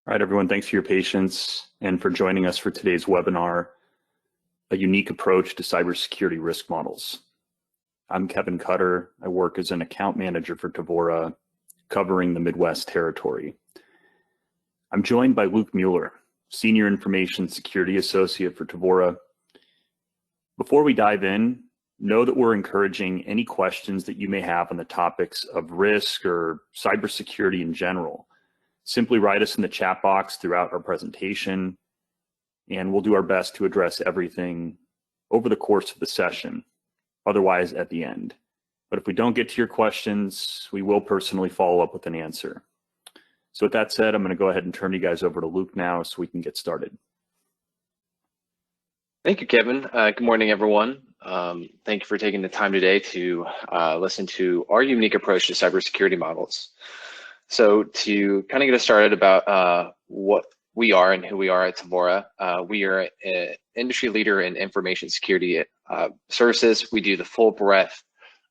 All right, everyone, thanks for your patience and for joining us for today's webinar, A Unique Approach to Cybersecurity Risk Models. I'm Kevin Cutter. I work as an account manager for Tevora, covering the Midwest territory. I'm joined by Luke Mueller, Senior Information Security Associate for Tevora. Before we dive in, know that we're encouraging any questions that you may have on the topics of risk or cybersecurity in general. Simply write us in the chat box throughout our presentation, and we'll do our best to address everything over the course of the session, otherwise at the end. But if we don't get to your questions, we will personally follow up with an answer. So with that said, I'm going to go ahead and turn you guys over to Luke now so we can get started. Thank you, Kevin. Good morning, everyone. Thank you for taking the time today to listen to our unique approach to cybersecurity models. So to kind of get us started about what we are and who we are at Tevora, we are an industry leader in information security services. We do the full breadth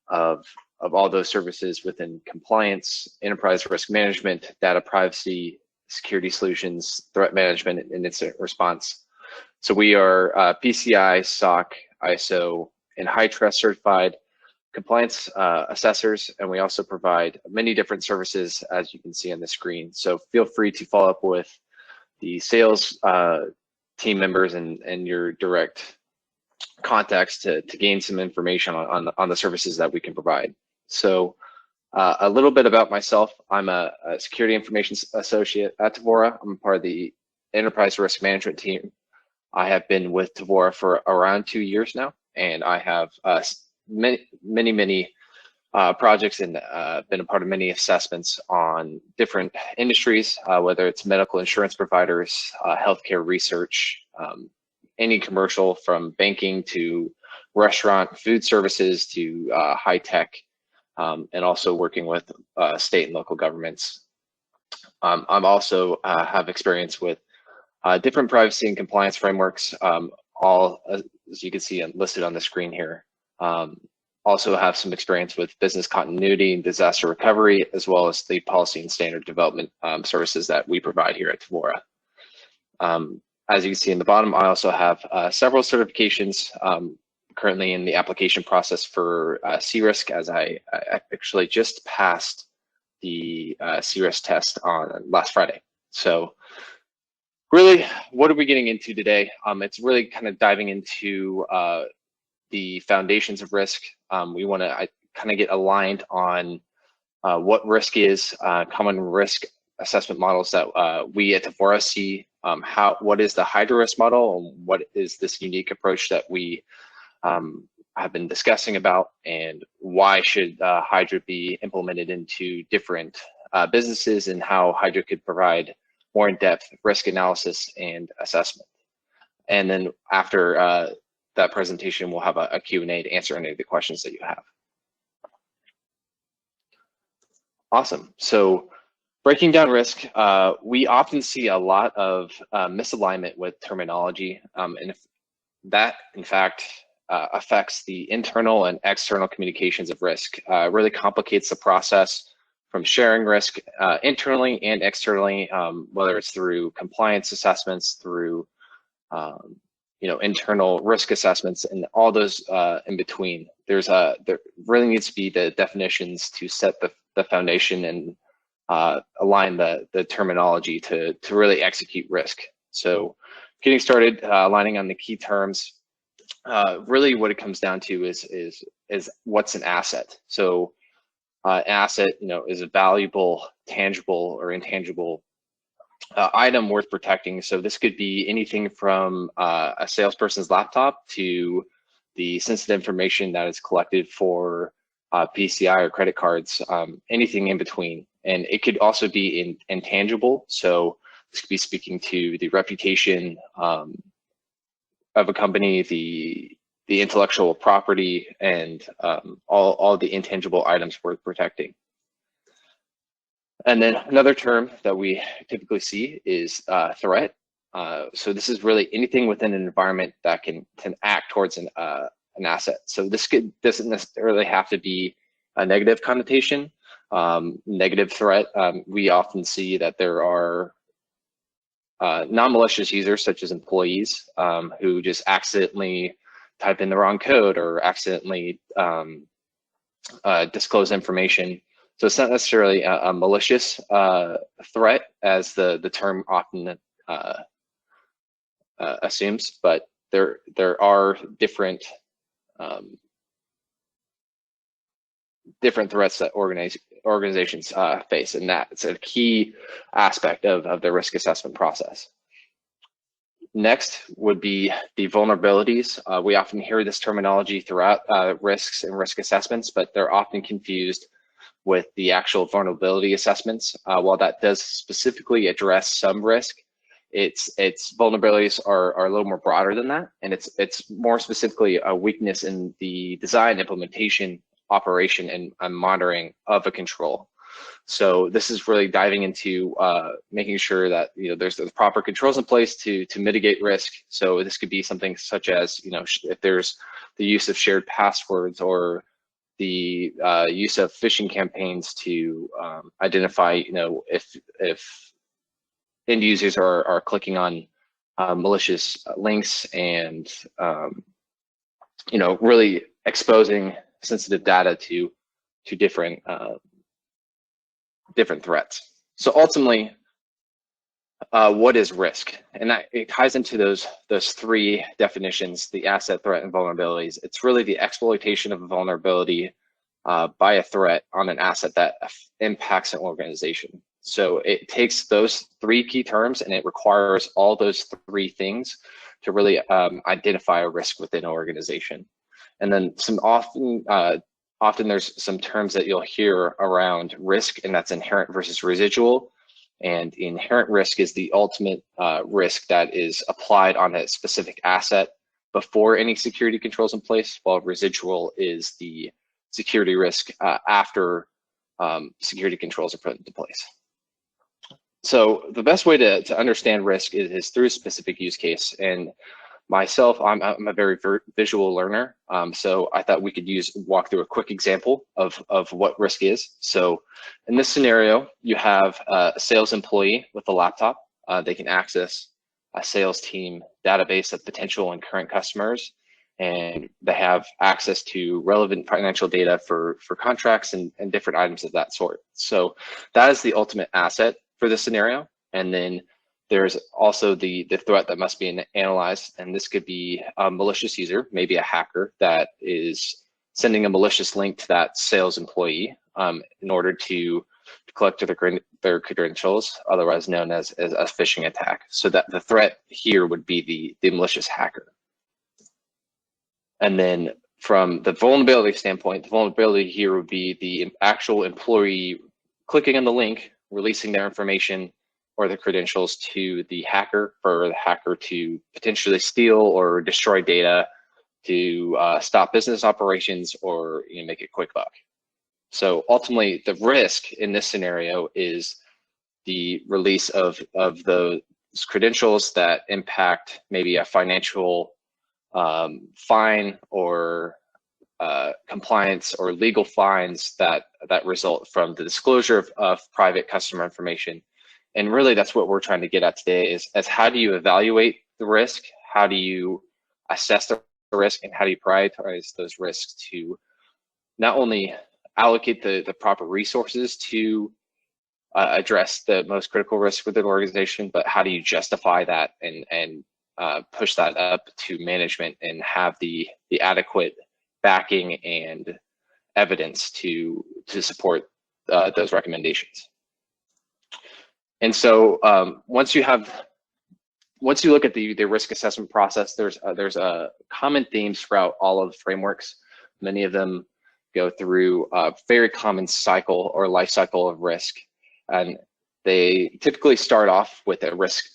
of all those services within compliance, enterprise risk management, data privacy, security solutions, threat management, and incident response. So we are PCI, SOC, ISO, and HITRUST certified compliance assessors, and we also provide many different services, as you can see on the screen. So feel free to follow up with the sales team members and your direct contacts to gain some information on the services that we can provide. So a little bit about myself. I'm a security information associate at Tevora. I'm part of the enterprise risk management team. I have been with Tevora for around 2 years now, and I have many projects and been a part of many assessments on different industries, whether it's medical insurance providers, healthcare research, any commercial from banking to restaurant, food services to high tech, and also working with state and local governments. I'm also have experience with different privacy and compliance frameworks, all as you can see listed on the screen here. Also have some experience with business continuity and disaster recovery, as well as the policy and standard development services that we provide here at Tevora. As you can see in the bottom, I also have several certifications currently in the application process for CRISC, as I actually just passed the CRISC test on last Friday. So really, what are we getting into today? It's really kind of diving into the foundations of risk. We want to kind of get aligned on what risk is, common risk assessment models that we at Tevora see, what is the Hydra risk model, and what is this unique approach that we have been discussing about, and why should Hydra be implemented into different businesses, and how Hydra could provide more in-depth risk analysis and assessment. And then after that presentation, we'll have a Q&A to answer any of the questions that you have. Awesome. So breaking down risk, we often see a lot of misalignment with terminology, and if that, in fact, affects the internal and external communications of risk. Really complicates the process from sharing risk internally and externally, whether it's through compliance assessments, through internal risk assessments, and all those in between. There really needs to be the definitions to set the foundation and align the terminology to really execute risk. So getting started, aligning on the key terms, really what it comes down to is what's an asset. So an asset, is a valuable, tangible or intangible item worth protecting. So this could be anything from a salesperson's laptop to the sensitive information that is collected for PCI or credit cards, anything in between. And it could also be intangible. So this could be speaking to the reputation of a company, the intellectual property, and all the intangible items worth protecting. And then another term that we typically see is threat. So this is really anything within an environment that can act towards an asset. So this doesn't necessarily have to be a negative connotation. Negative threat, we often see that there are non-malicious users such as employees who just accidentally type in the wrong code or accidentally disclose information. So it's not necessarily a malicious threat as the term often assumes, but there are different threats that organizations face, and that's a key aspect of the risk assessment process. Next would be the vulnerabilities. We often hear this terminology throughout risks and risk assessments, but they're often confused with the actual vulnerability assessments. While that does specifically address some risk, its vulnerabilities are a little more broader than that, and it's more specifically a weakness in the design, implementation, operation, and monitoring of a control. So this is really diving into making sure that there's the proper controls in place to mitigate risk. So this could be something such as if there's the use of shared passwords or the use of phishing campaigns to identify if end users are clicking on malicious links and really exposing sensitive data to different threats. So ultimately, what is risk? And it ties into those three definitions: the asset, threat, and vulnerabilities. It's really the exploitation of a vulnerability by a threat on an asset that impacts an organization. So it takes those three key terms and it requires all those three things to really identify a risk within an organization. And then often there's some terms that you'll hear around risk, and that's inherent versus residual. And inherent risk is the ultimate risk that is applied on a specific asset before any security controls in place, while residual is the security risk after security controls are put into place. So the best way to understand risk is through a specific use case. And myself, I'm a very visual learner, so I thought we could walk through a quick example of what risk is. So in this scenario, you have a sales employee with a laptop. They can access a sales team database of potential and current customers, and they have access to relevant financial data for contracts and different items of that sort. So that is the ultimate asset for this scenario. And then there's also the threat that must be analyzed, and this could be a malicious user, maybe a hacker that is sending a malicious link to that sales employee in order to collect their credentials, otherwise known as a phishing attack. So that the threat here would be the malicious hacker. And then from the vulnerability standpoint, the vulnerability here would be the actual employee clicking on the link, releasing their information or the credentials to the hacker for the hacker to potentially steal or destroy data to stop business operations or make a quick buck. So ultimately, the risk in this scenario is the release of those credentials that impact maybe a financial fine or compliance or legal fines that result from the disclosure of private customer information. And really, that's what we're trying to get at today is how do you evaluate the risk? How do you assess the risk? And how do you prioritize those risks to not only allocate the proper resources to address the most critical risk within an organization, but how do you justify that and push that up to management and have the adequate backing and evidence to support those recommendations. And so once you look at the risk assessment process, there's a common themes throughout all of the frameworks. Many of them go through a very common cycle or life cycle of risk, and they typically start off with a risk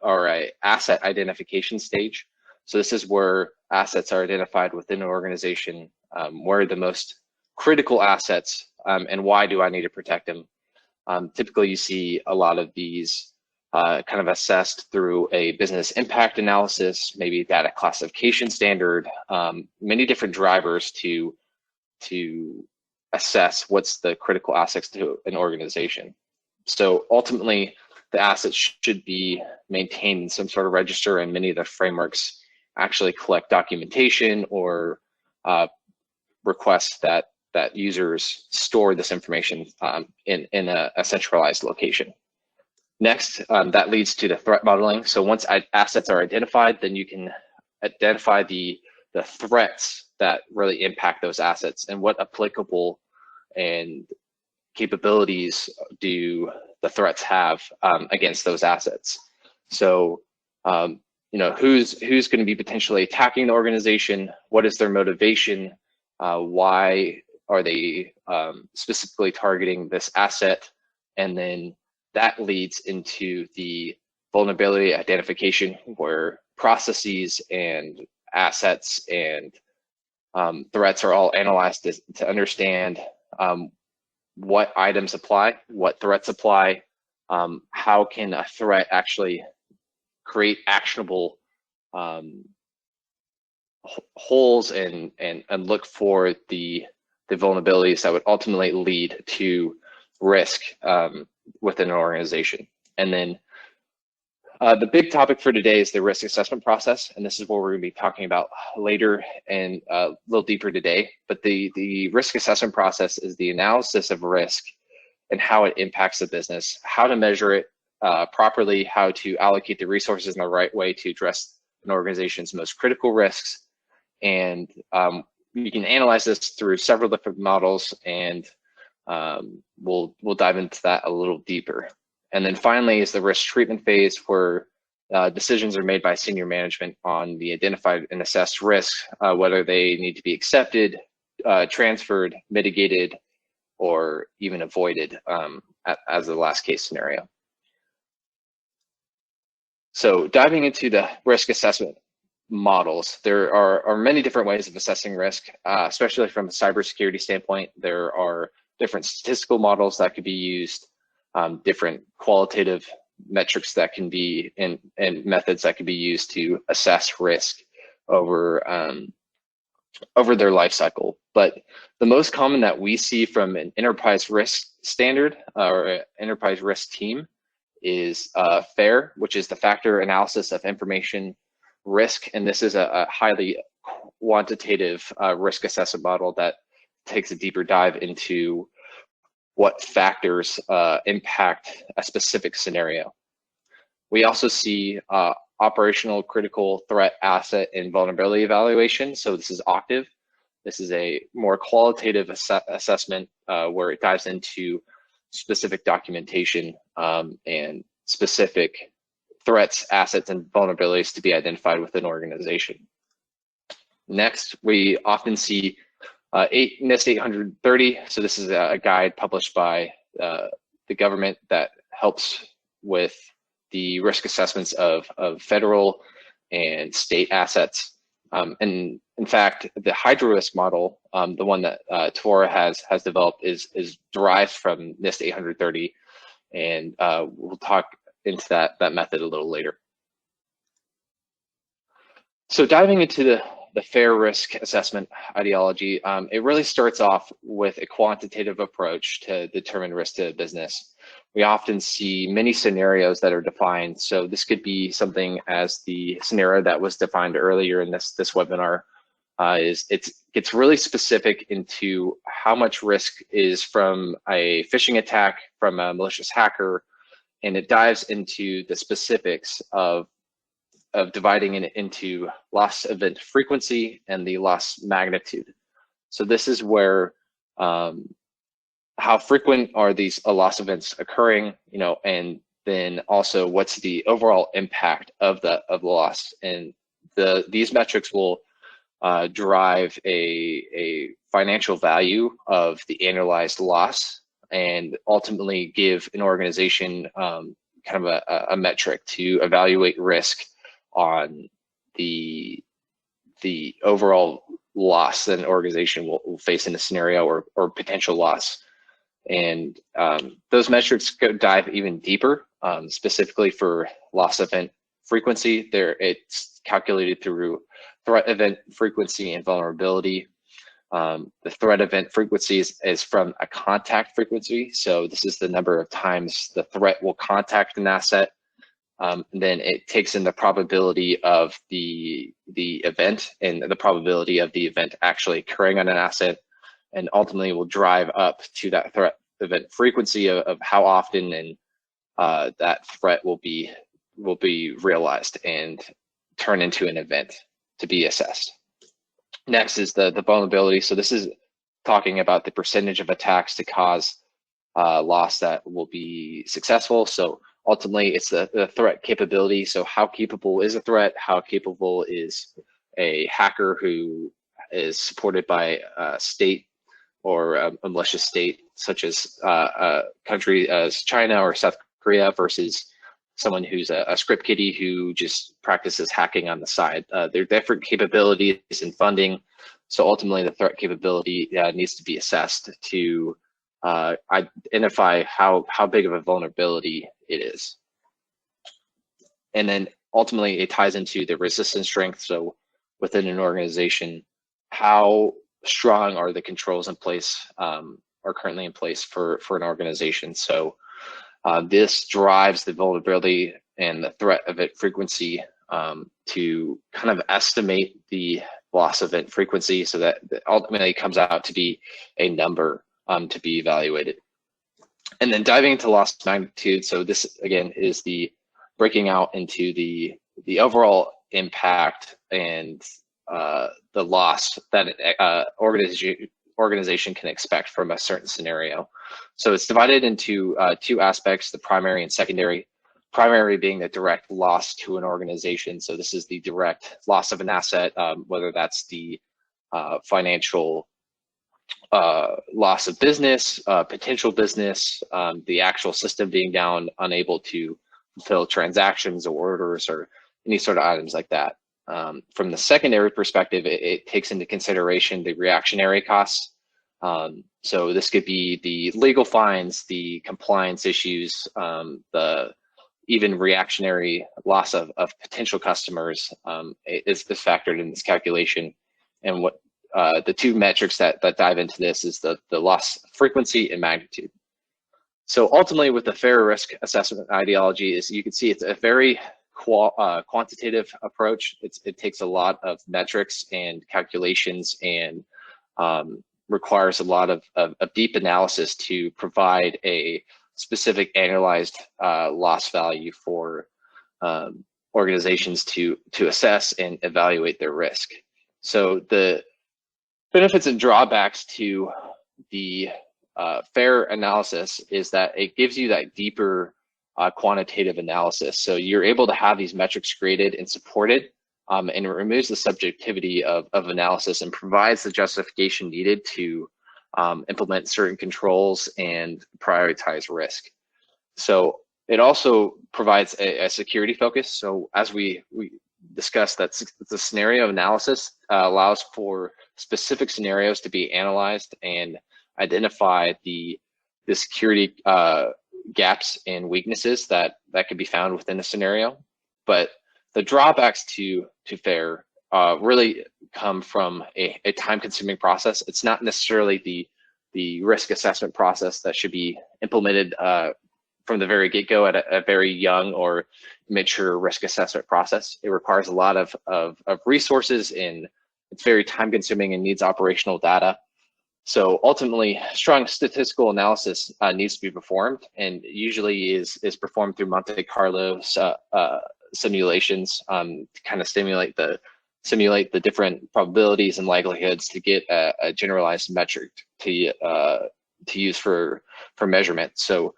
or a asset identification stage. So this is where assets are identified within an organization, where are the most critical assets, and why do I need to protect them? Typically, you see a lot of these kind of assessed through a business impact analysis, maybe data classification standard, many different drivers to assess what's the critical assets to an organization. So ultimately, the assets should be maintained in some sort of register, and many of the frameworks actually collect documentation or request that users store this information in a centralized location. Next, that leads to the threat modeling. So once assets are identified, then you can identify the threats that really impact those assets and what applicable and capabilities do the threats have against those assets. So who's going to be potentially attacking the organization? What is their motivation? Why are they specifically targeting this asset? And then that leads into the vulnerability identification, where processes and assets and threats are all analyzed to understand what items apply, what threats apply, how can a threat actually create actionable holes and look for the vulnerabilities that would ultimately lead to risk within an organization. And then the big topic for today is the risk assessment process, and this is what we're going to be talking about later and a little deeper today. But the risk assessment process is the analysis of risk and how it impacts the business, how to measure it properly, how to allocate the resources in the right way to address an organization's most critical risks. And you can analyze this through several different models, and we'll dive into that a little deeper. And then finally is the risk treatment phase, where decisions are made by senior management on the identified and assessed risks, whether they need to be accepted, transferred, mitigated, or even avoided as the last case scenario. So diving into the risk assessment models, there are many different ways of assessing risk, especially from a cybersecurity standpoint. There are different statistical models that could be used, different qualitative metrics that can be and methods that can be used to assess risk over their life cycle. But the most common that we see from an enterprise risk standard or enterprise risk team is FAIR, which is the factor analysis of information risk. And this is a highly quantitative risk assessment model that takes a deeper dive into what factors impact a specific scenario. We also see operational critical threat asset and vulnerability evaluation. So this is OCTAV. This is a more qualitative assessment where it dives into specific documentation and specific threats, assets, and vulnerabilities to be identified within an organization. Next, we often see NIST 830. So this is a guide published by the government that helps with the risk assessments of federal and state assets. And in fact, the hydro risk model, the one that Tevora has developed, is derived from NIST 830, and we'll talk into that method a little later. So diving into the FAIR risk assessment ideology, it really starts off with a quantitative approach to determine risk to business. We often see many scenarios that are defined. So this could be something as the scenario that was defined earlier in this webinar. It gets really specific into how much risk is from a phishing attack, from a malicious hacker, and it dives into the specifics of dividing it into loss event frequency and the loss magnitude. So this is where how frequent are these loss events occurring, and then also what's the overall impact of the loss. And these metrics will drive a financial value of the annualized loss, and ultimately give an organization kind of a metric to evaluate risk on the overall loss that an organization will face in a scenario or potential loss. And those metrics dive even deeper, specifically for loss event frequency. It's calculated through threat event frequency and vulnerability. The threat event frequency is from a contact frequency. So this is the number of times the threat will contact an asset. And then it takes in the probability of the event and the probability of the event actually occurring on an asset, and ultimately will drive up to that threat event frequency of how often and that threat will be realized and turn into an event to be assessed. Next is the vulnerability. So this is talking about the percentage of attacks to cause loss that will be successful. So ultimately, it's the threat capability. So how capable is a threat? How capable is a hacker who is supported by a state or a malicious state, such as a country as China or South Korea, versus someone who's a script kiddie who just practices hacking on the side. There are different capabilities and funding. So ultimately, the threat capability needs to be assessed to identify how big of a vulnerability it is. And then ultimately, it ties into the resistance strength. So within an organization, how strong are the controls in place, are currently in place for an organization. So this drives the vulnerability and the threat event frequency to kind of estimate the loss event frequency, so that ultimately comes out to be a number to be evaluated. And then diving into loss magnitude. So this again is the breaking out into the overall impact and the loss that organization can expect from a certain scenario. So it's divided into two aspects: the primary and secondary. Primary being the direct loss to an organization. So this is the direct loss of an asset, whether that's the financial loss of business, potential business, the actual system being down, unable to fulfill transactions or orders or any sort of items like that. From the secondary perspective, it takes into consideration the reactionary costs. So this could be the legal fines, the compliance issues, the even reactionary loss of potential customers is factored in this calculation. And what the two metrics that dive into this is the loss frequency and magnitude. So ultimately, with the fair risk assessment ideology, is you can see it's a very quantitative approach. It takes a lot of metrics and calculations and requires a lot of deep analysis to provide a specific annualized loss value for organizations to assess and evaluate their risk. So the benefits and drawbacks to the fair analysis is that it gives you that deeper quantitative analysis. So you're able to have these metrics created and supported, and it removes the subjectivity of analysis and provides the justification needed to implement certain controls and prioritize risk. So it also provides a security focus. So as we discussed, that the scenario analysis allows for specific scenarios to be analyzed and identify the security gaps and weaknesses that could be found within a scenario. But the drawbacks to FAIR really come from a time-consuming process. It's not necessarily the risk assessment process that should be implemented from the very get-go at a very young or mature risk assessment process. It requires a lot of resources, and it's very time-consuming and needs operational data. So ultimately, strong statistical analysis needs to be performed, and usually is performed through Monte Carlo simulations to kind of simulate the different probabilities and likelihoods to get a generalized metric to use for measurement. So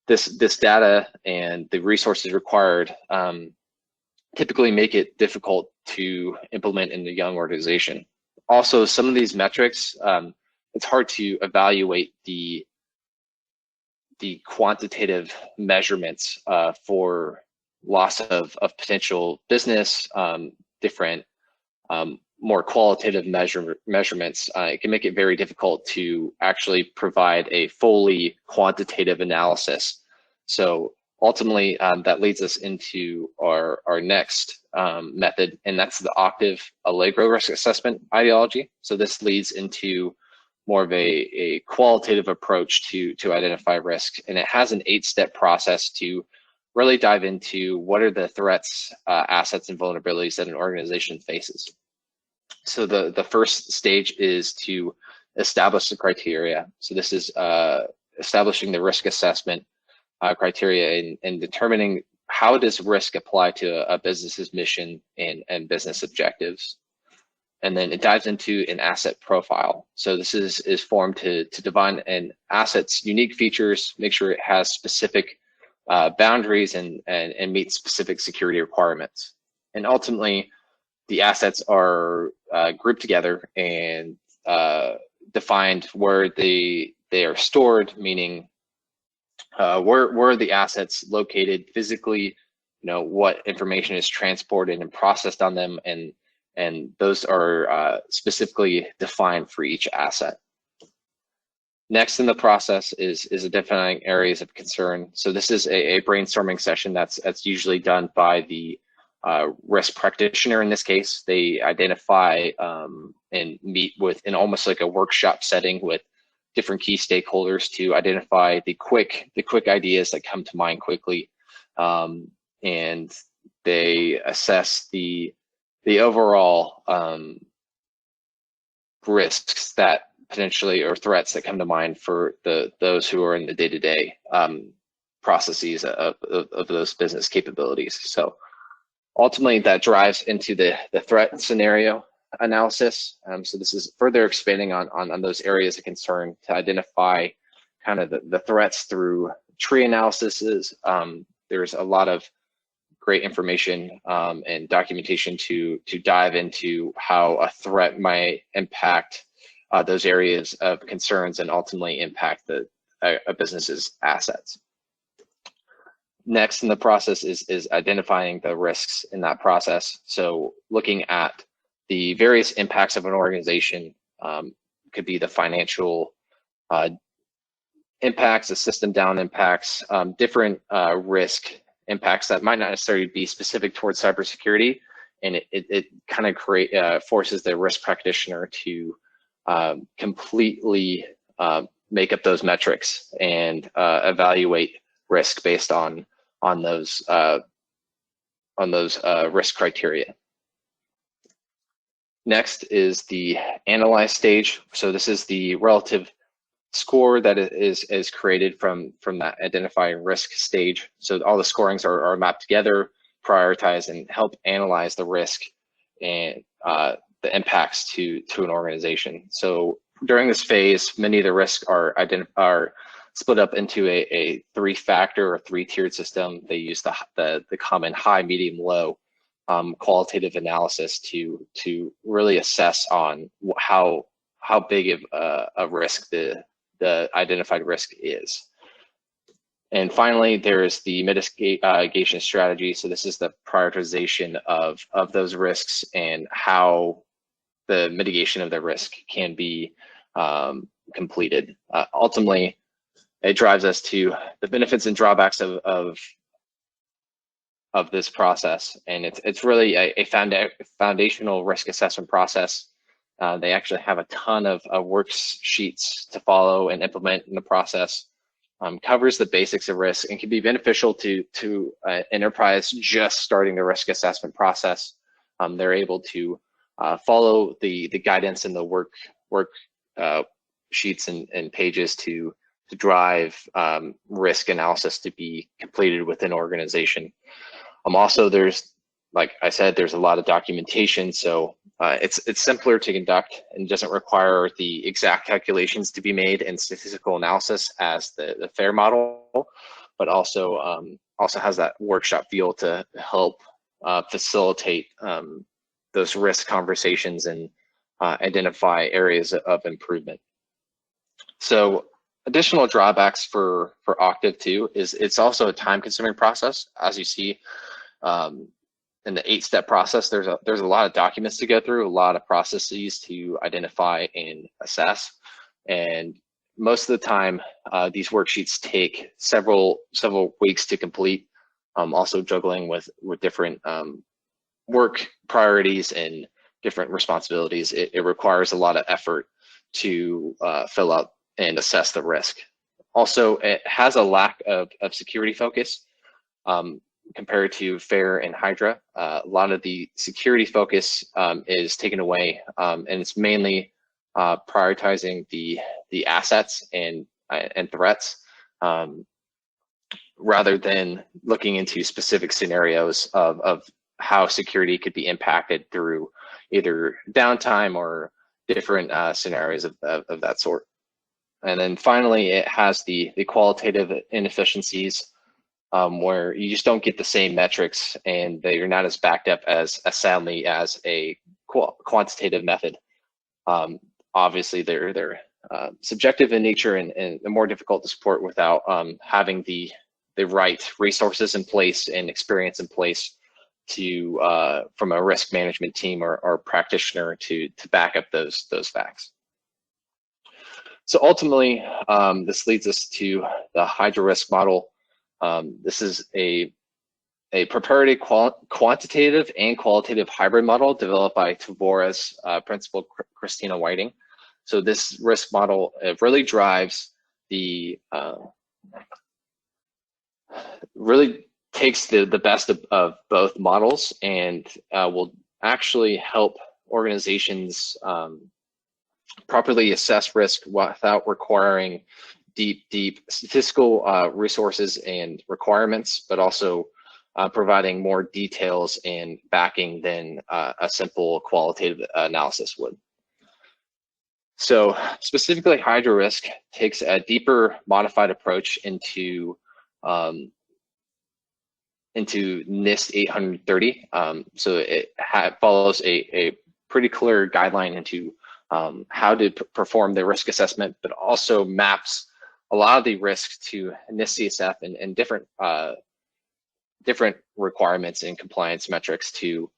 this data and the resources required typically make it difficult to implement in a young organization. Also, some of these metrics, it's hard to evaluate the quantitative measurements for loss of potential business, different more qualitative measurements. It can make it very difficult to actually provide a fully quantitative analysis. So ultimately, that leads us into our next method, and that's the Octave Allegro risk assessment ideology. So this leads into more of a qualitative approach to identify risk, and it has an 8-step process to really dive into what are the threats, assets, and vulnerabilities that an organization faces. So the first stage is to establish the criteria. So this is establishing the risk assessment criteria and determining how does risk apply to a business's mission and business objectives. And then it dives into an asset profile. So this is formed to define an asset's unique features, make sure it has specific boundaries and meets specific security requirements. And ultimately, the assets are grouped together and defined where they are stored, meaning where are the assets located physically, what information is transported and processed on them, and those are specifically defined for each asset. Next in the process is identifying areas of concern. So this is a brainstorming session that's usually done by the risk practitioner. In this case, they identify and meet with in almost like a workshop setting with different key stakeholders to identify the quick ideas that come to mind quickly, and they assess the overall risks that potentially or threats that come to mind for those who are in the day-to-day processes of those business capabilities. So ultimately, that drives into the threat scenario analysis. So this is further expanding on those areas of concern to identify kind of the threats through tree analysis. There's a lot of great information and documentation to dive into how a threat might impact those areas of concerns and ultimately impact a business's assets. Next in the process is identifying the risks in that process. So looking at the various impacts of an organization, could be the financial impacts, the system down impacts, different risk impacts that might not necessarily be specific towards cybersecurity, and it kind of forces the risk practitioner to completely make up those metrics and evaluate risk based on those risk criteria. Next is the analyze stage. So this is the relative score that is created from that identifying risk stage. So all the scorings are mapped together, prioritized, and help analyze the risk and the impacts to an organization. So during this phase, many of the risks are split up into a 3-factor or 3-tiered system. They use the common high, medium, low qualitative analysis to really assess on how big of a risk the identified risk is. And finally, there's the mitigation strategy. So this is the prioritization of those risks and how the mitigation of the risk can be completed. Ultimately, it drives us to the benefits and drawbacks of this process, and it's really a foundational risk assessment process. They actually have a ton of worksheets to follow and implement in the process. Covers the basics of risk and can be beneficial to an enterprise just starting the risk assessment process. They're able to follow the guidance and the work sheets and pages to drive risk analysis to be completed within an organization. Also, there's, like I said, there's a lot of documentation, so it's simpler to conduct and doesn't require the exact calculations to be made and statistical analysis as the FAIR model, but also has that workshop feel to help facilitate those risk conversations and identify areas of improvement. So additional drawbacks for Octave 2 is it's also a time-consuming process. As you see in the 8-step process, there's a lot of documents to go through, a lot of processes to identify and assess, and most of the time, these worksheets take several weeks to complete. Also juggling with different work priorities and different responsibilities, it requires a lot of effort to fill out and assess the risk. Also, it has a lack of security focus compared to FAIR and Hydra. A lot of the security focus is taken away, and it's mainly prioritizing the assets and threats, rather than looking into specific scenarios of how security could be impacted through either downtime or different scenarios of that sort. And then finally, it has the qualitative inefficiencies, where you just don't get the same metrics, and they're not as backed up as soundly as a quantitative method. Obviously, they're subjective in nature and more difficult to support without having the right resources in place and experience in place to from a risk management team or practitioner to back up those facts. So ultimately, this leads us to the Hydra risk model. This is a proprietary quantitative and qualitative hybrid model developed by Tevora's principal Christina Whiting. So this risk model really drives really takes the best of both models and will actually help organizations properly assess risk without requiring deep statistical resources and requirements, but also providing more details and backing than a simple qualitative analysis would. So specifically, Hydra risk takes a deeper modified approach into NIST 830. So it follows a pretty clear guideline into how to perform the risk assessment, but also maps a lot of the risks to NIST CSF and different requirements and compliance metrics to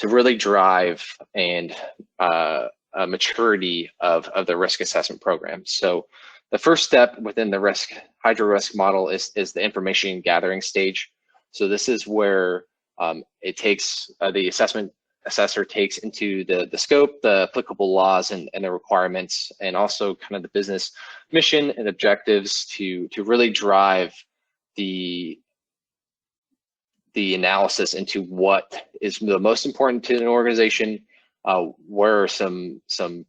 really drive and a maturity of the risk assessment program. So the first step within the Hydra risk model is the information gathering stage. So this is where it takes the assessor takes into the scope, the applicable laws and the requirements, and also kind of the business mission and objectives to really drive the analysis into what is the most important to an organization, where are some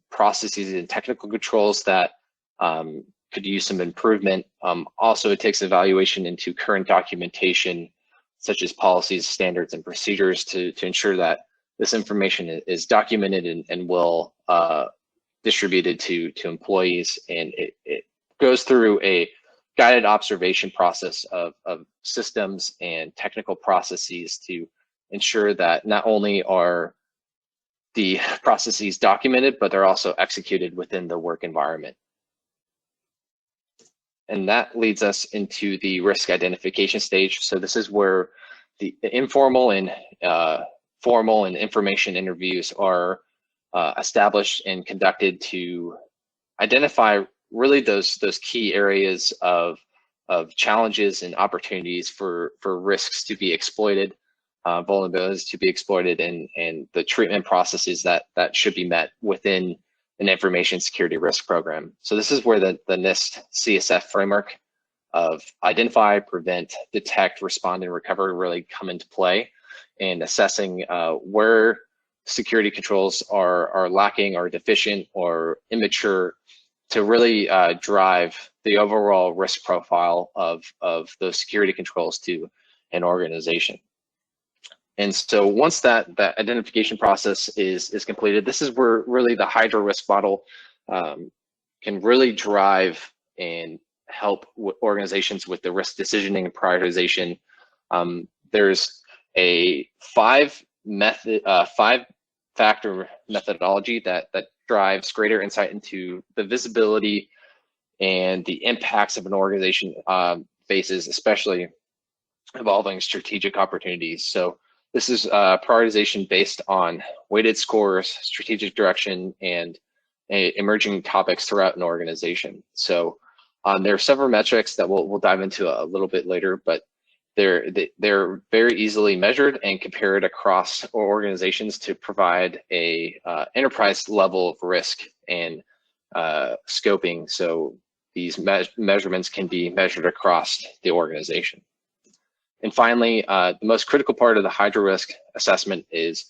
processes and technical controls that could use some improvement. Also, it takes evaluation into current documentation, such as policies, standards, and procedures to ensure that this information is documented and well distributed to employees. And it goes through a guided observation process of systems and technical processes to ensure that not only are the processes documented, but they're also executed within the work environment. And that leads us into the risk identification stage. So this is where the informal and formal and information interviews are established and conducted to identify really those key areas of challenges and opportunities for risks to be exploited, vulnerabilities to be exploited, and the treatment processes that should be met within an information security risk program. So this is where the NIST CSF framework of identify, prevent, detect, respond, and recover really come into play, and assessing where security controls are lacking or deficient or immature to really drive the overall risk profile of those security controls to an organization. And so once that identification process is completed, this is where really the Hydra risk model can really drive and help organizations with the risk decisioning and prioritization. There's a five-factor methodology that drives greater insight into the visibility and the impacts of an organization faces, especially involving strategic opportunities. So this is prioritization based on weighted scores, strategic direction, and emerging topics throughout an organization. So there are several metrics that we'll dive into a little bit later, but they're very easily measured and compared across organizations to provide a enterprise level of risk and scoping. So these measurements can be measured across the organization. And finally, the most critical part of the Hydra risk assessment is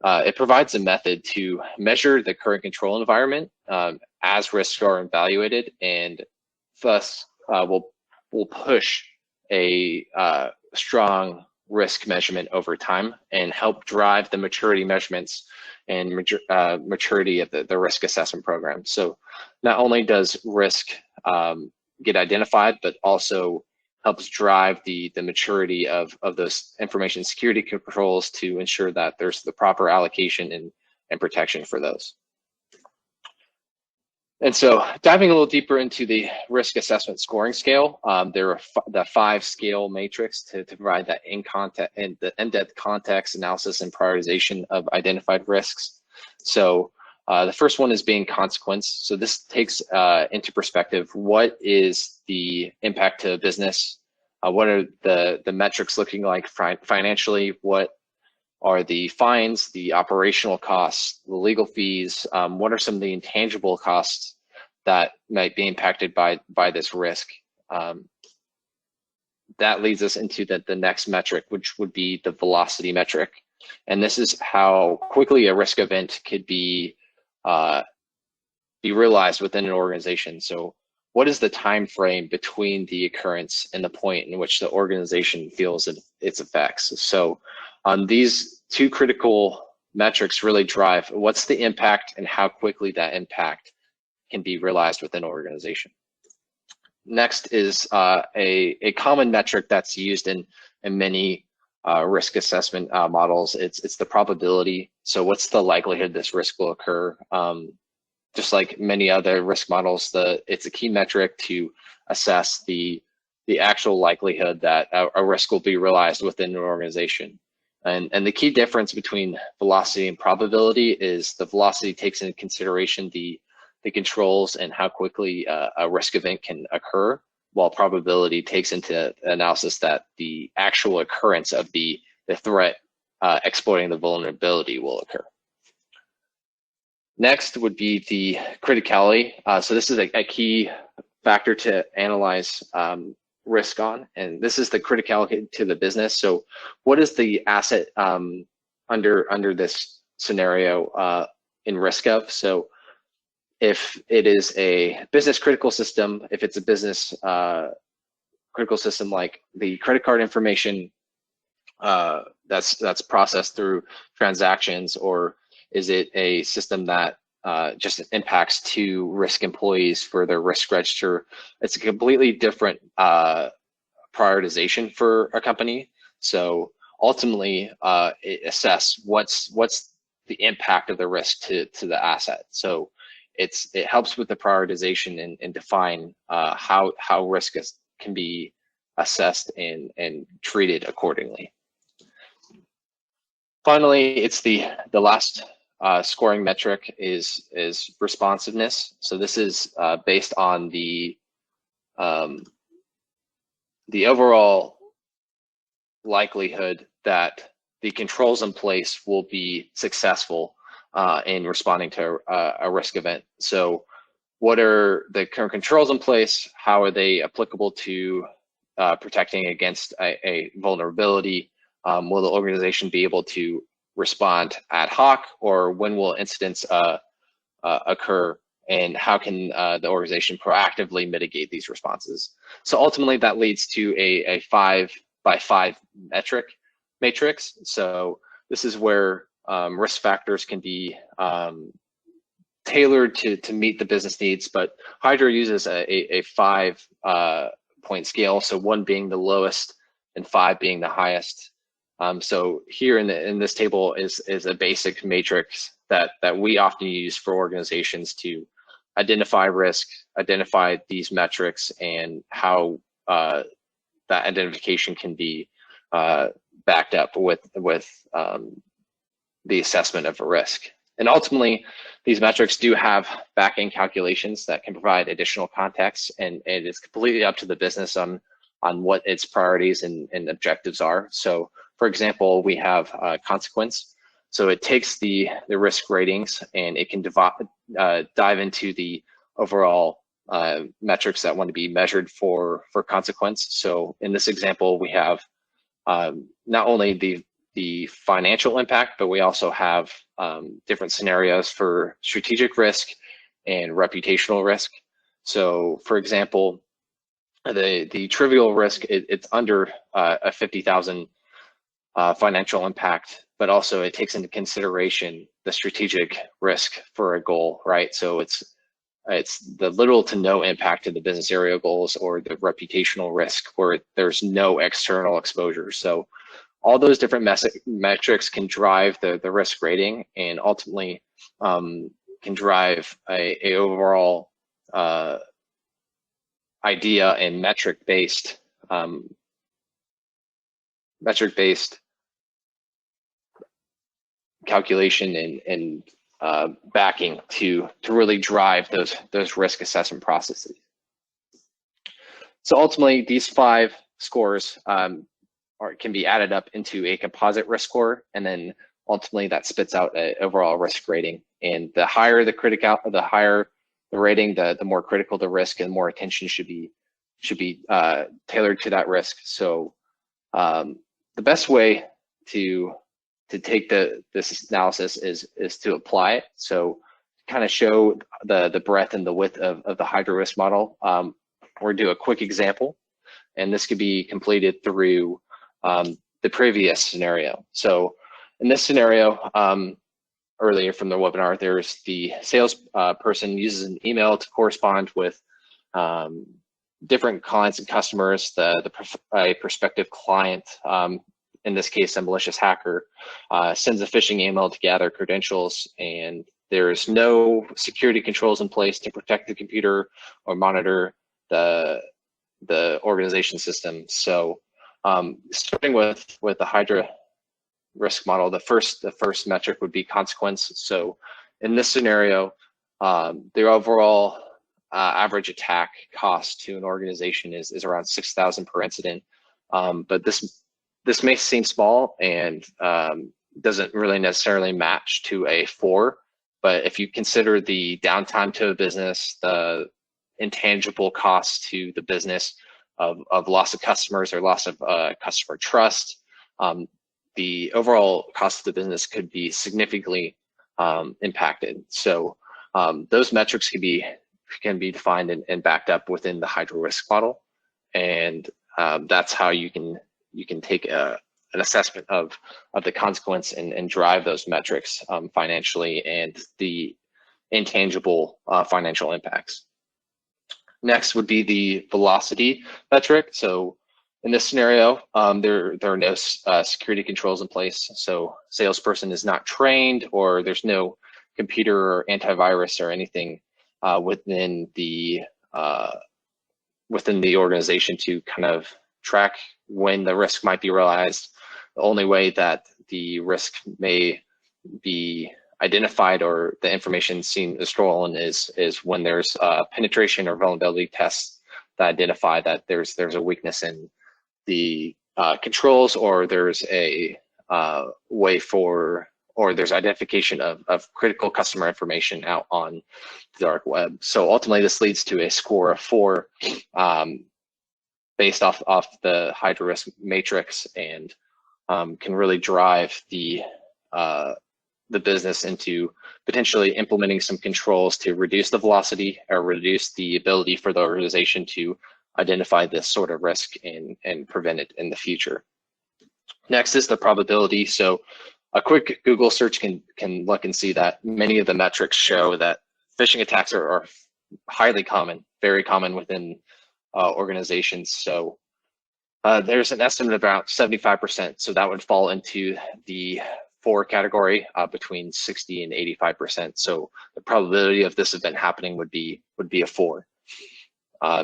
it provides a method to measure the current control environment as risks are evaluated, and thus will push a strong risk measurement over time and help drive the maturity measurements and maturity of the risk assessment program. So not only does risk get identified, but also helps drive the maturity of those information security controls to ensure that there's the proper allocation and protection for those. And so diving a little deeper into the risk assessment scoring scale, there are the 5-scale matrix to provide that in-depth context analysis and prioritization of identified risks. So the first one is being consequence. So this takes into perspective, what is the impact to business? What are the metrics looking like financially? What are the fines, the operational costs, the legal fees? What are some of the intangible costs that might be impacted by this risk? That leads us into the next metric, which would be the velocity metric. And this is how quickly a risk event could be realized within an organization. So what is the time frame between the occurrence and the point in which the organization feels its effects? So these two critical metrics really drive what's the impact and how quickly that impact can be realized within an organization. Next is a common metric that's used in many risk assessment models. It's the probability. So what's the likelihood this risk will occur? Just like many other risk models, it's a key metric to assess the actual likelihood that a risk will be realized within an organization. And the key difference between velocity and probability is the velocity takes into consideration the controls and how quickly a risk event can occur, while probability takes into analysis that the actual occurrence of the threat exploiting the vulnerability will occur. Next would be the criticality. So this is a key factor to analyze risk on, and this is the criticality to the business. So what is the asset under this scenario in risk of? So if it is a business critical system, if it's a business critical system like the credit card information that's processed through transactions, or is it a system that just impacts 2 risk employees for their risk register? It's a completely different prioritization for a company. So ultimately, assess what's the impact of the risk to the asset. So it helps with the prioritization and define how risk can be assessed and treated accordingly. Finally, it's the last scoring metric is responsiveness. So this is based on the overall likelihood that the controls in place will be successful in responding to a risk event. So what are the current controls in place? How are they applicable to protecting against a vulnerability? Will the organization be able to respond ad hoc, or when will incidents occur, and how can the organization proactively mitigate these responses? So ultimately that leads to a 5x5 matrix. So this is where risk factors can be tailored to meet the business needs, but Hydra uses a 5-point scale, so 1 being the lowest and 5 being the highest. So here in this table is a basic matrix that we often use for organizations to identify risk, identify these metrics, and how that identification can be backed up with the assessment of a risk. And ultimately, these metrics do have back-end calculations that can provide additional context, and it is completely up to the business on what its priorities and objectives are. So for example, we have consequence. So it takes the risk ratings and it can dive into the overall metrics that want to be measured for consequence. So in this example, we have not only the financial impact, but we also have different scenarios for strategic risk and reputational risk. So for example, the trivial risk, it's under a 50,000 financial impact, but also it takes into consideration the strategic risk for a goal, right? So it's the little to no impact to the business area goals, or the reputational risk where there's no external exposure. So all those different metrics can drive the risk rating, and ultimately can drive a overall idea and metric-based calculation and backing to really drive those risk assessment processes. So ultimately, these 5 scores can be added up into a composite risk score, and then ultimately that spits out an overall risk rating. And the higher the higher the rating, the more critical the risk, and more attention should be tailored to that risk. So the best way to take this analysis is to apply it. So kind of show the breadth and the width of the hydro risk model. We'll do a quick example, and this could be completed through the previous scenario. So in this scenario, earlier from the webinar, there's the sales person uses an email to correspond with different clients and customers. A prospective client, in this case a malicious hacker, sends a phishing email to gather credentials, and there's no security controls in place to protect the computer or monitor the organization system. So starting with the Hydra risk model, the first metric would be consequence. So in this scenario, the overall average attack cost to an organization is around 6,000 per incident. But this may seem small and doesn't really necessarily match to a 4. But if you consider the downtime to a business, the intangible costs to the business of loss of customers or loss of customer trust, the overall cost of the business could be significantly impacted. So those metrics can be defined and backed up within the Hydra risk model, and that's how you can take an assessment of the consequence and drive those metrics financially and the intangible financial impacts. Next would be the velocity metric. So in this scenario, there are no security controls in place. So salesperson is not trained, or there's no computer or antivirus or anything within the organization to kind of track when the risk might be realized. The only way that the risk may be identified or the information seen as stolen is when there's penetration or vulnerability tests that identify that there's a weakness in the controls, or there's a way for, or there's identification of critical customer information out on the dark web. So ultimately, this leads to a score of 4 based off the Hydra risk matrix, and can really drive the business into potentially implementing some controls to reduce the velocity or reduce the ability for the organization to identify this sort of risk and prevent it in the future. Next is the probability. So a quick Google search can look and see that many of the metrics show that phishing attacks are highly common, very common within organizations. So there's an estimate of about 75%. So that would fall into the 4 category, between 60 and 85%. So the probability of this event happening would be a 4.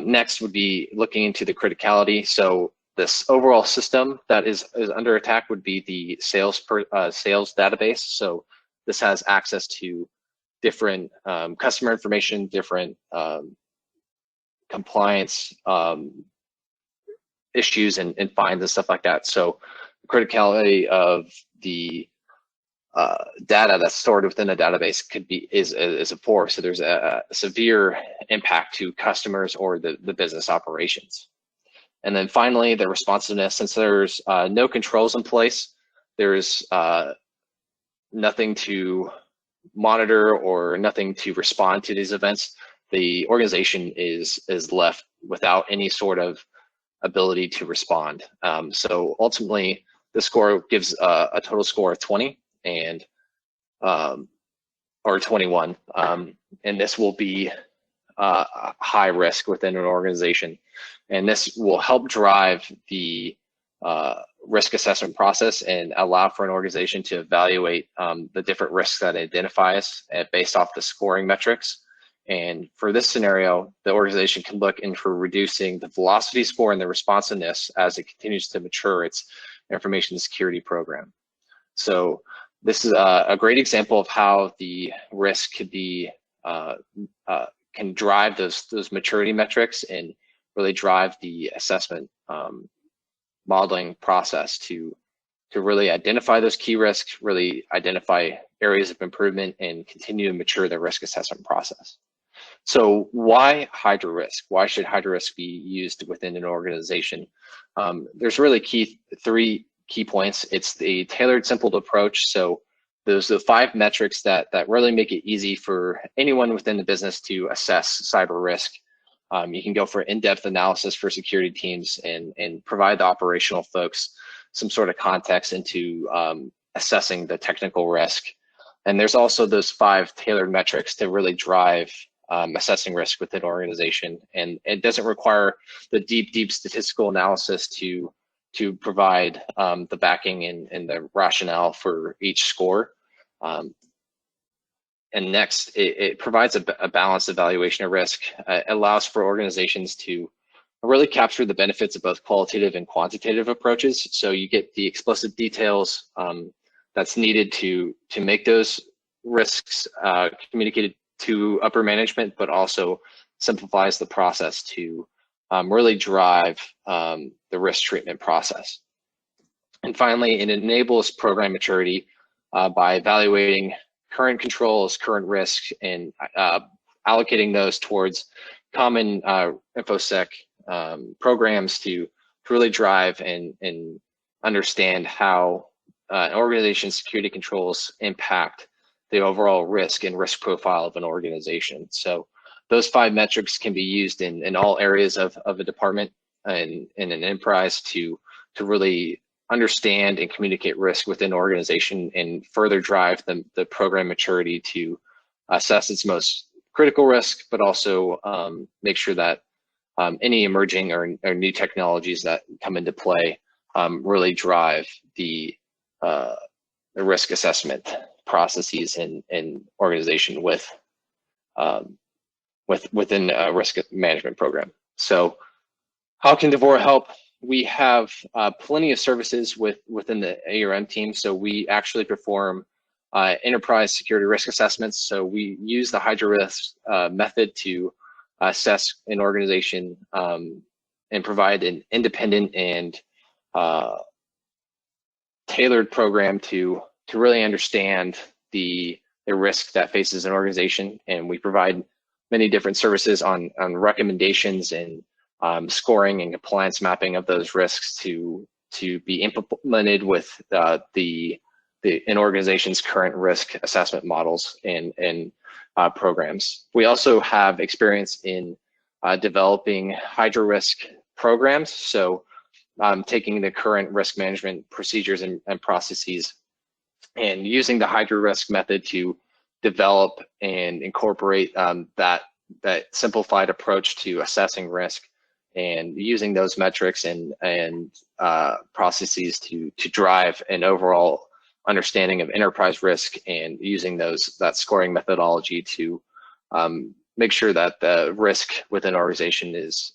Next would be looking into the criticality. So this overall system that is under attack would be the sales database. So this has access to different customer information, different compliance issues and fines and stuff like that. So the criticality of the data that's stored within a database is a poor. So there's a severe impact to customers or the business operations. And then finally, the responsiveness. Since there's no controls in place, there's nothing to monitor or nothing to respond to these events. The organization is left without any sort of ability to respond. So ultimately, the score gives a total score of 20 and or 21, and this will be high risk within an organization, and this will help drive the risk assessment process and allow for an organization to evaluate the different risks that it identifies based off the scoring metrics. And for this scenario, the organization can look into reducing the velocity score and the responsiveness as it continues to mature its information security program. So this is a great example of how the risk could be can drive those maturity metrics and really drive the assessment modeling process to really identify those key risks, really identify areas of improvement, and continue to mature the risk assessment process. So why Hydra Risk? Why should Hydra Risk be used within an organization? There's really three key points. It's the tailored, simple approach. So those are the 5 metrics that really make it easy for anyone within the business to assess cyber risk. You can go for in-depth analysis for security teams and provide the operational folks some sort of context into assessing the technical risk. And there's also those 5 tailored metrics to really drive assessing risk within an organization. And it doesn't require the deep statistical analysis to provide the backing and the rationale for each score. And next, it provides a balanced evaluation of risk. It allows for organizations to really capture the benefits of both qualitative and quantitative approaches. So you get the explicit details that's needed to make those risks communicated to upper management, but also simplifies the process to really drive the risk treatment process. And finally, it enables program maturity by evaluating current controls, current risks, and allocating those towards common InfoSec programs to really drive and understand how an organization's security controls impact the overall risk and risk profile of an organization. So those 5 metrics can be used in all areas of a department and in an enterprise to really understand and communicate risk within an organization and further drive the program maturity to assess its most critical risk, but also make sure that any emerging or new technologies that come into play really drive the risk assessment processes and organization within a risk management program. So how can Tevora help? We have plenty of services within the ARM team. So we actually perform enterprise security risk assessments. So we use the Hydra Risk method to assess an organization and provide an independent and tailored program to really understand the risk that faces an organization. And we provide many different services on recommendations and scoring and compliance mapping of those risks to be implemented with an organization's current risk assessment models and programs. We also have experience in developing Hydra Risk programs. So taking the current risk management procedures and processes and using the Hydra Risk method to develop and incorporate that simplified approach to assessing risk and using those metrics and processes to drive an overall understanding of enterprise risk and using that scoring methodology to make sure that the risk within an organization is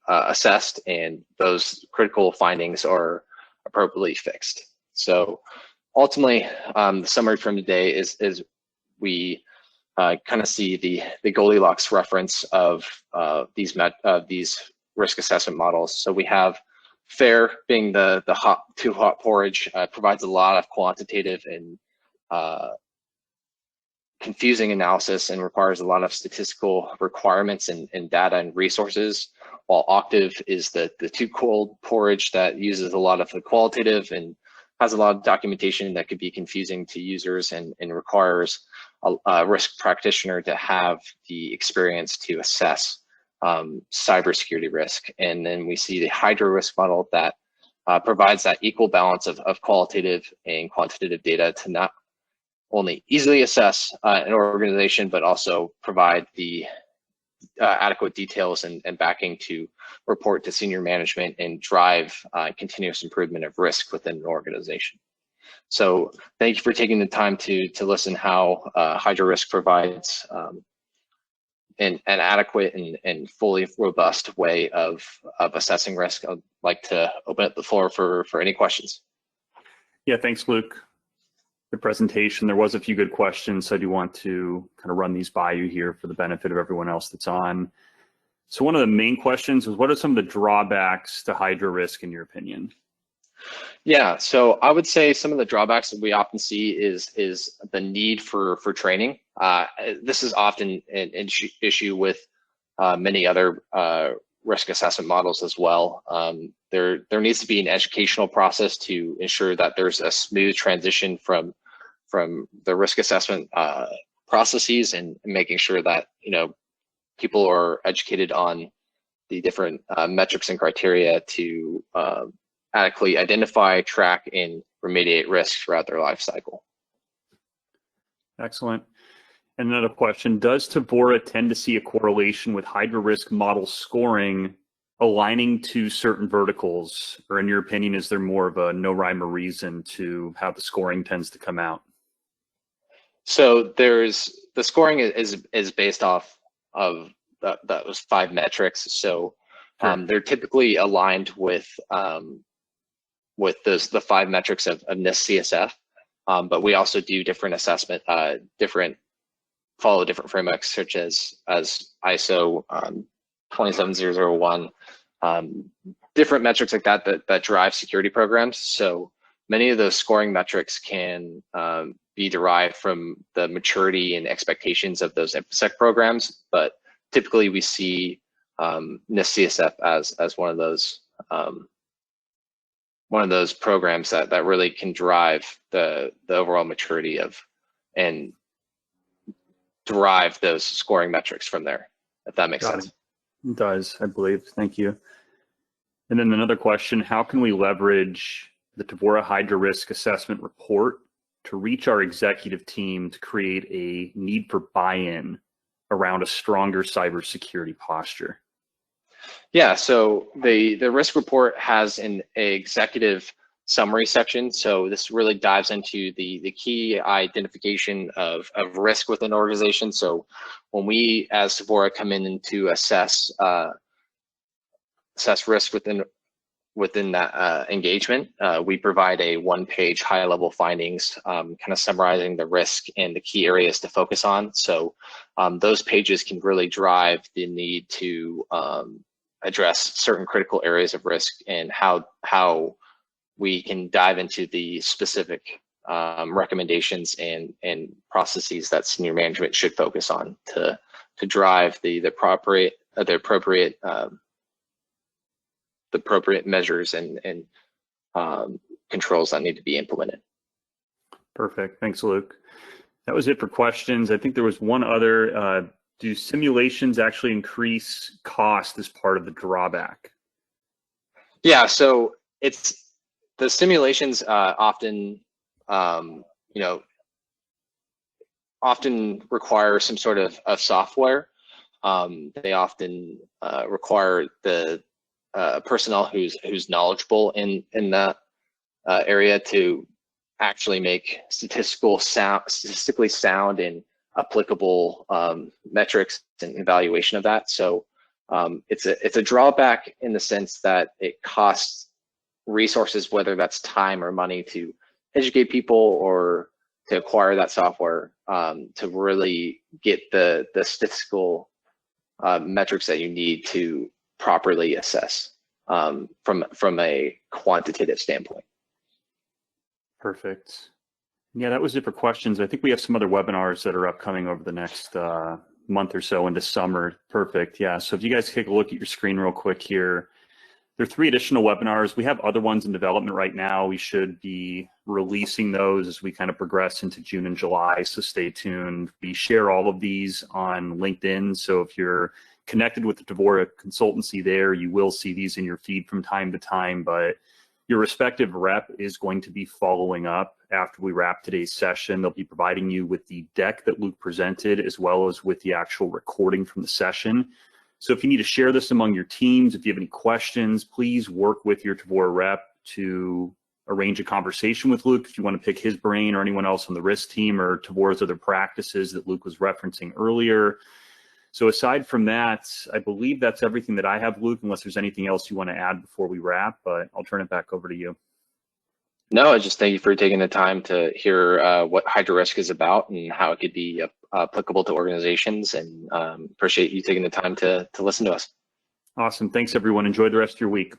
assessed and those critical findings are appropriately fixed. So ultimately, the summary from today is we kind of see the Goldilocks reference of these risk assessment models. So we have FAIR being the too hot porridge, provides a lot of quantitative and confusing analysis and requires a lot of statistical requirements and data and resources, while Octave is the too cold porridge that uses a lot of the qualitative and has a lot of documentation that could be confusing to users and requires a risk practitioner to have the experience to assess cybersecurity risk. And then we see the Hydra risk model that provides that equal balance of qualitative and quantitative data to not only easily assess an organization, but also provide the adequate details and backing to report to senior management and drive continuous improvement of risk within an organization. So thank you for taking the time to listen how Hydra Risk provides an adequate and fully robust way of assessing risk. I'd like to open up the floor for any questions. Yeah, thanks, Luke. The presentation, there was a few good questions, so I do want to kind of run these by you here for the benefit of everyone else that's on. So one of the main questions was, what are some of the drawbacks to Hydra Risk in your opinion? Yeah, so I would say some of the drawbacks that we often see is the need for training. This is often an issue with many other risk assessment models as well. There needs to be an educational process to ensure that there's a smooth transition from the risk assessment processes and making sure that people are educated on the different metrics and criteria to adequately identify, track, and remediate risks throughout their life cycle. Excellent. And another question, does Tevora tend to see a correlation with Hydra Risk model scoring aligning to certain verticals? Or in your opinion, is there more of a no rhyme or reason to how the scoring tends to come out? So the scoring is based off of those 5 metrics. So they're typically aligned with the 5 metrics of NIST CSF, but we also do different assessment, follow different frameworks such as ISO 27001, different metrics like that drive security programs. So many of those scoring metrics can be derived from the maturity and expectations of those InfoSec programs, but typically we see NIST CSF as one of those programs that really can drive the overall maturity of and derive those scoring metrics from there, if that makes sense. It does, I believe. Thank you. And then another question, how can we leverage the Tevora Hydra Risk Assessment Report to reach our executive team to create a need for buy-in around a stronger cybersecurity posture? Yeah, so the risk report has an executive summary section. So this really dives into the key identification of risk within an organization. So when we as Tevora come in to assess risk within that engagement, we provide a 1-page high-level findings, kind of summarizing the risk and the key areas to focus on. So those pages can really drive the need to address certain critical areas of risk and how we can dive into the specific recommendations and processes that senior management should focus on to drive the appropriate measures and controls that need to be implemented. Perfect. Thanks, Luke. That was it for questions. I think there was one other. Do simulations actually increase cost as part of the drawback? Yeah, so it's the simulations often require some sort of software. They often require the personnel who's knowledgeable in that area to actually make statistically sound and applicable metrics and evaluation of that. So it's a drawback in the sense that it costs resources, whether that's time or money, to educate people or to acquire that software to really get the statistical metrics that you need to properly assess from a quantitative standpoint. Perfect. Yeah, that was it for questions. I think we have some other webinars that are upcoming over the next month or so into summer. Perfect. Yeah. So if you guys take a look at your screen real quick here, there are 3 additional webinars. We have other ones in development right now. We should be releasing those as we kind of progress into June and July, so stay tuned. We share all of these on LinkedIn, so if you're connected with the Tevora consultancy there, you will see these in your feed from time to time, but your respective rep is going to be following up after we wrap today's session. They'll be providing you with the deck that Luke presented, as well as with the actual recording from the session. So if you need to share this among your teams, if you have any questions, please work with your Tevora rep to arrange a conversation with Luke if you want to pick his brain or anyone else on the risk team or Tevora's other practices that Luke was referencing earlier. So aside from that, I believe that's everything that I have, Luke, unless there's anything else you want to add before we wrap, but I'll turn it back over to you. No, I just thank you for taking the time to hear what Hydra Risk is about and how it could be applicable to organizations, and appreciate you taking the time to listen to us. Awesome. Thanks, everyone. Enjoy the rest of your week.